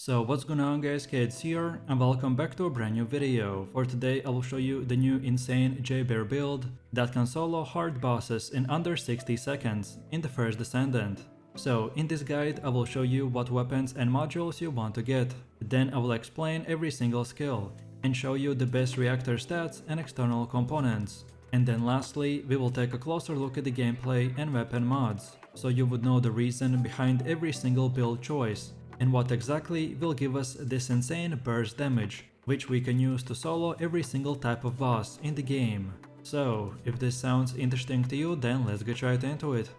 So what's going on guys, Kids here and welcome back to a brand new video. For today I will show you the new insane Jayber build that can solo hard bosses in under 60 seconds in the first Descendant. So in this guide I will show you what weapons and modules you want to get. Then I will explain every single skill and show you the best reactor stats and external components. And then lastly we will take a closer look at the gameplay and weapon mods, so you would know the reason behind every single build choice and what exactly will give us this insane burst damage, which we can use to solo every single type of boss in the game. So, if this sounds interesting to you, then let's get right into it.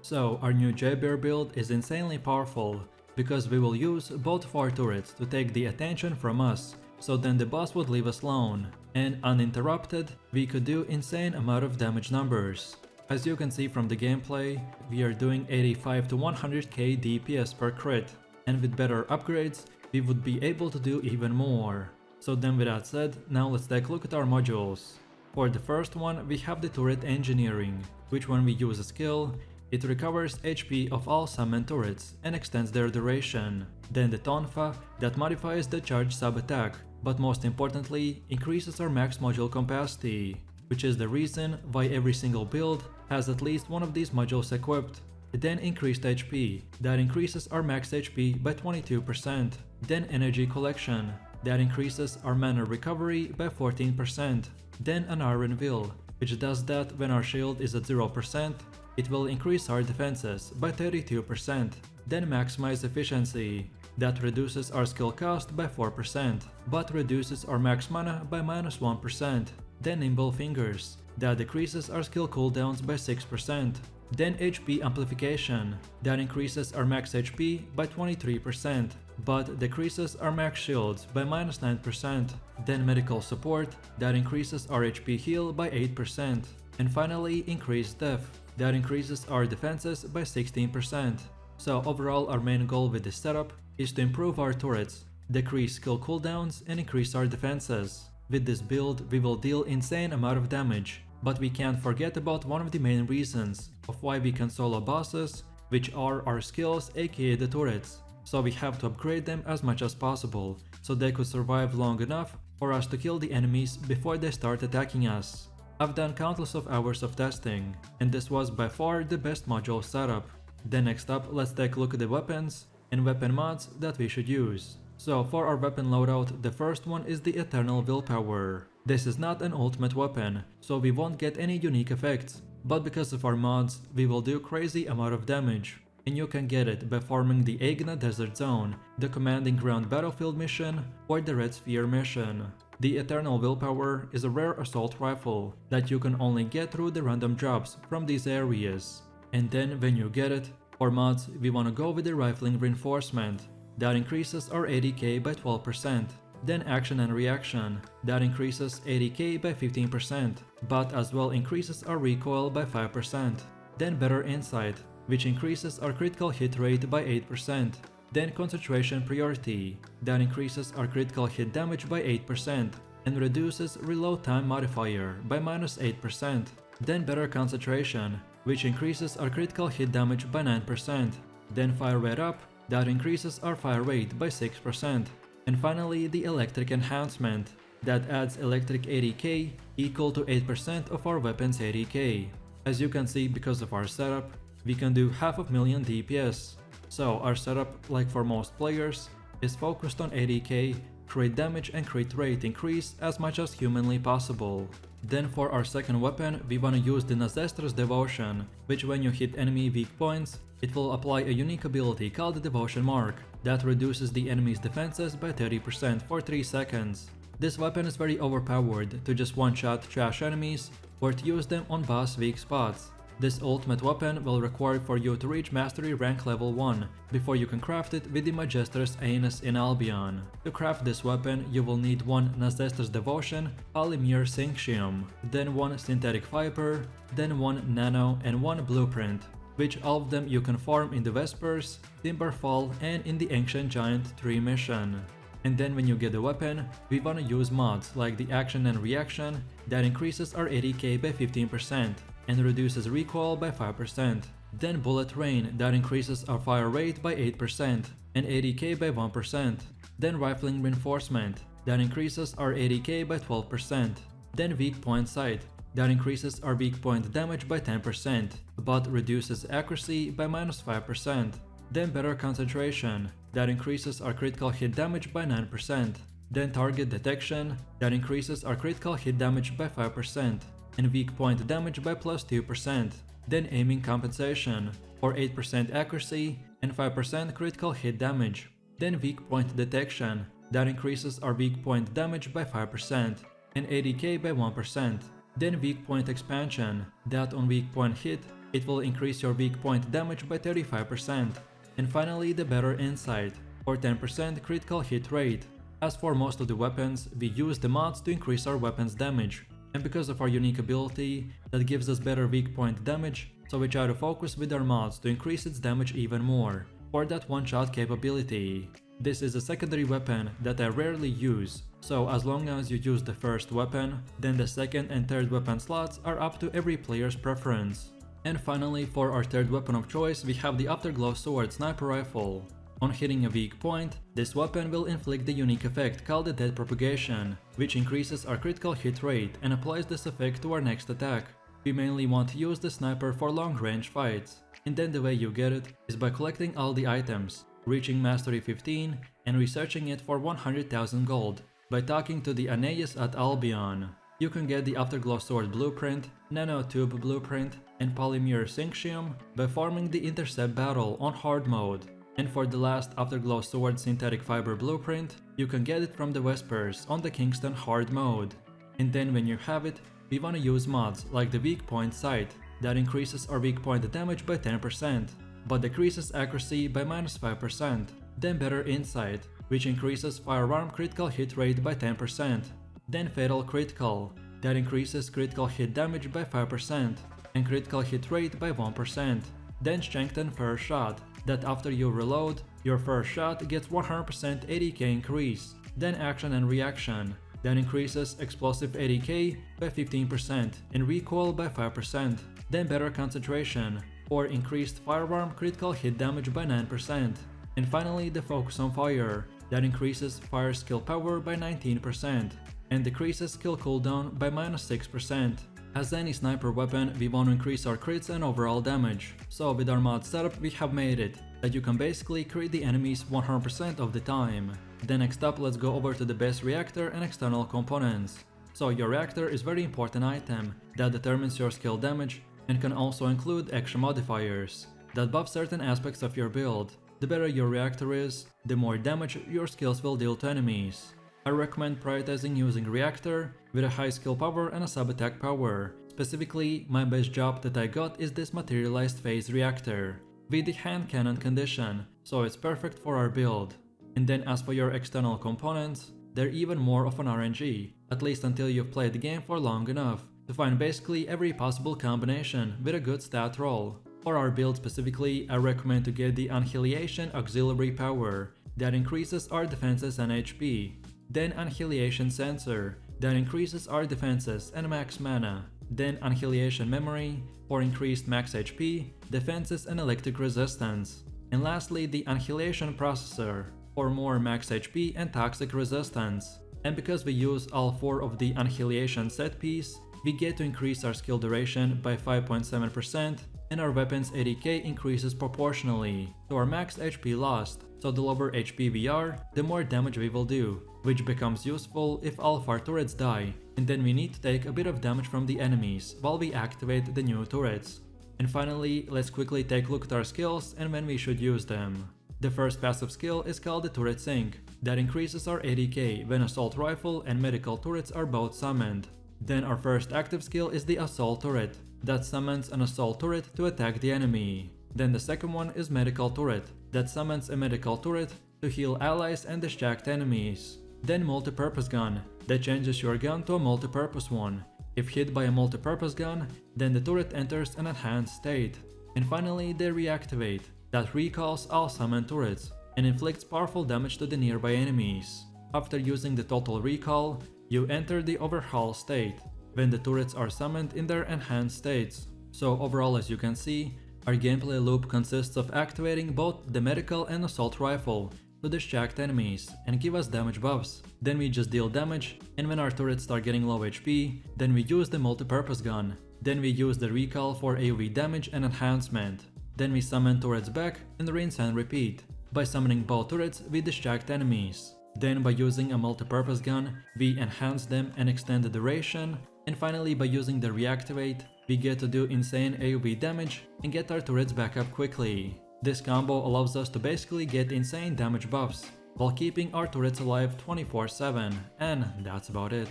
So, our new Jayber build is insanely powerful, because we will use both of our turrets to take the attention from us, so then the boss would leave us alone, and uninterrupted, we could do insane amount of damage numbers. As you can see from the gameplay, we are doing 85 to 100k DPS per crit, and with better upgrades, we would be able to do even more. So then with that said, now let's take a look at our modules. For the first one, we have the turret engineering, which when we use a skill, it recovers HP of all summoned turrets and extends their duration. Then the tonfa, that modifies the charge sub attack, but most importantly, increases our max module capacity, which is the reason why every single build has at least one of these modules equipped. Then increased HP, that increases our max HP by 22%. Then energy collection, that increases our mana recovery by 14%. Then an iron will, which does that when our shield is at 0%, it will increase our defenses by 32%. Then maximize efficiency, that reduces our skill cost by 4%, but reduces our max mana by -1%. Then nimble fingers, that decreases our skill cooldowns by 6%. Then HP amplification, that increases our max HP by 23%, but decreases our max shields by -9%. Then medical support, that increases our HP heal by 8%. And finally increased def, that increases our defenses by 16%. So overall our main goal with this setup is to improve our turrets, decrease skill cooldowns and increase our defenses. With this build, we will deal insane amount of damage, but we can't forget about one of the main reasons of why we can solo bosses, which are our skills, aka the turrets. So we have to upgrade them as much as possible, so they could survive long enough for us to kill the enemies before they start attacking us. I've done countless of hours of testing, and this was by far the best module setup. Then next up, let's take a look at the weapons and weapon mods that we should use. So for our weapon loadout, the first one is the Eternal Willpower. This is not an ultimate weapon, so we won't get any unique effects, but because of our mods, we will do crazy amount of damage. And you can get it by farming the Agna Desert Zone, the Commanding Ground Battlefield mission, or the Red Sphere mission. The Eternal Willpower is a rare assault rifle that you can only get through the random drops from these areas. And then when you get it, for mods, we wanna go with the Rifling Reinforcement, that increases our ADK by 12%. Then action and reaction, that increases ADK by 15%, but as well increases our recoil by 5%. Then better insight, which increases our critical hit rate by 8%. Then concentration priority, that increases our critical hit damage by 8% and reduces reload time modifier by -8%. Then better concentration, which increases our critical hit damage by 9%. Then fire rate up, that increases our fire rate by 6%. And finally the electric enhancement, that adds electric ADK equal to 8% of our weapon's ADK. As you can see, because of our setup, we can do 500,000 DPS. So our setup, like for most players, is focused on ADK, crit damage and crit rate increase as much as humanly possible. Then for our second weapon, we wanna use the Nazestra's Devotion, which when you hit enemy weak points, it will apply a unique ability called the Devotion Mark, that reduces the enemy's defenses by 30% for 3 seconds. This weapon is very overpowered to just one-shot trash enemies, or to use them on boss weak spots. This ultimate weapon will require for you to reach Mastery rank level 1 before you can craft it with the Magister's Anus in Albion. To craft this weapon, you will need one Nazestra's Devotion, Polymere Synxium, then one Synthetic Fiber, then one Nano and one Blueprint, which all of them you can farm in the Vespers, Timberfall and in the Ancient Giant Tree mission. And then when you get the weapon, we wanna use mods like the Action and Reaction that increases our ADK by 15%. and reduces recoil by 5%. Then Bullet Rain, that increases our fire rate by 8% and ADK by 1%. Then Rifling Reinforcement, that increases our ADK by 12%. Then Weak Point Sight, that increases our weak point damage by 10%, but reduces accuracy by -5%. Then Better Concentration, that increases our critical hit damage by 9%. Then Target Detection, that increases our critical hit damage by 5%, and weak point damage by +2%. Then Aiming Compensation, for 8% accuracy and 5% critical hit damage. Then Weak Point Detection, that increases our weak point damage by 5% and ADK by 1%. Then Weak Point Expansion, that on weak point hit, it will increase your weak point damage by 35%. And finally the Better Insight, for 10% critical hit rate. As for most of the weapons, we use the mods to increase our weapons damage. And because of our unique ability that gives us better weak point damage, so we try to focus with our mods to increase its damage even more, for that one-shot capability. This is a secondary weapon that I rarely use, so as long as you use the first weapon, then the second and third weapon slots are up to every player's preference. And finally, for our third weapon of choice, we have the Afterglow Sword Sniper Rifle. On hitting a weak point, this weapon will inflict the unique effect called the Death Propagation, which increases our critical hit rate and applies this effect to our next attack. We mainly want to use the sniper for long range fights, and then the way you get it is by collecting all the items, reaching Mastery 15 and researching it for 100,000 gold by talking to the Aeneas at Albion. You can get the Afterglow Sword Blueprint, Nanotube Blueprint, and Polymer Synxium by farming the Intercept Battle on Hard mode. And for the last Afterglow Sword Synthetic Fiber Blueprint, you can get it from the Vespers on the Kingston Hard mode. And then when you have it, we wanna use mods like the Weak Point Sight, that increases our weak point damage by 10%, but decreases accuracy by -5%. Then Better Insight, which increases firearm critical hit rate by 10%. Then Fatal Critical, that increases critical hit damage by 5% and critical hit rate by 1%. Then Strengthened First Shot, that after you reload, your first shot gets 100% ADK increase. Then Action and Reaction, that increases explosive ADK by 15% and recoil by 5%. Then Better Concentration, or increased firearm critical hit damage by 9%. And finally the Focus on Fire, that increases fire skill power by 19% and decreases skill cooldown by -6%. As any sniper weapon, we want to increase our crits and overall damage, so with our mod setup we have made it that you can basically crit the enemies 100% of the time. Then next up, let's go over to the base reactor and external components. So your reactor is a very important item that determines your skill damage and can also include extra modifiers that buff certain aspects of your build. The better your reactor is, the more damage your skills will deal to enemies. I recommend prioritizing using reactor with a high skill power and a sub attack power. Specifically, my best job that I got is this materialized phase reactor with the hand cannon condition, so it's perfect for our build. And then as for your external components, they're even more of an RNG, at least until you've played the game for long enough to find basically every possible combination with a good stat roll. For our build specifically, I recommend to get the Annihilation Auxiliary Power that increases our defenses and HP. Then Annihilation Sensor that increases our defenses and max mana. Then Annihilation Memory for increased max HP, defenses and electric resistance. And lastly the Annihilation Processor for more max HP and toxic resistance. And because we use all 4 of the Annihilation set piece, we get to increase our skill duration by 5.7% and our weapons ADK increases proportionally to our max HP lost, so the lower HP we are, the more damage we will do, which becomes useful if all of our turrets die, and then we need to take a bit of damage from the enemies while we activate the new turrets. And finally, let's quickly take a look at our skills and when we should use them. The first passive skill is called the Turret Sync, that increases our ADK when Assault Rifle and Medical Turrets are both summoned. Then our first active skill is the Assault Turret, that summons an Assault Turret to attack the enemy. Then the second one is Medical Turret, that summons a Medical Turret to heal allies and distract enemies. Then Multipurpose Gun, that changes your gun to a multipurpose one. If hit by a multipurpose gun, then the turret enters an enhanced state. And finally the Reactivate, that recalls all summoned turrets and inflicts powerful damage to the nearby enemies. After using the Total Recall, you enter the Overhaul state, when the turrets are summoned in their enhanced states. So overall, as you can see, Our gameplay loop consists of activating both the medical and assault rifle to distract enemies and give us damage buffs. Then we just deal damage, and when our turrets start getting low HP, then we use the multi-purpose gun. Then we use the recall for AoE damage and enhancement. Then we summon turrets back and rinse and repeat. By summoning both turrets, we distract enemies. Then by using a multi-purpose gun, we enhance them and extend the duration. And finally, by using the reactivate, we get to do insane AoE damage and get our turrets back up quickly. This combo allows us to basically get insane damage buffs while keeping our turrets alive 24/7, and that's about it.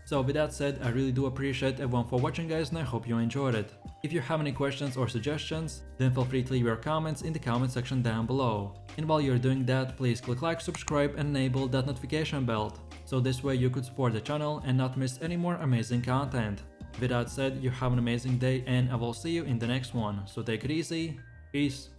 So with that said, I really do appreciate everyone for watching, guys, and I hope you enjoyed it. If you have any questions or suggestions, then feel free to leave your comments in the comment section down below. And while you're doing that, please click like, subscribe and enable that notification bell, so this way you could support the channel and not miss any more amazing content. With that said, you have an amazing day and I will see you in the next one, so take it easy, peace.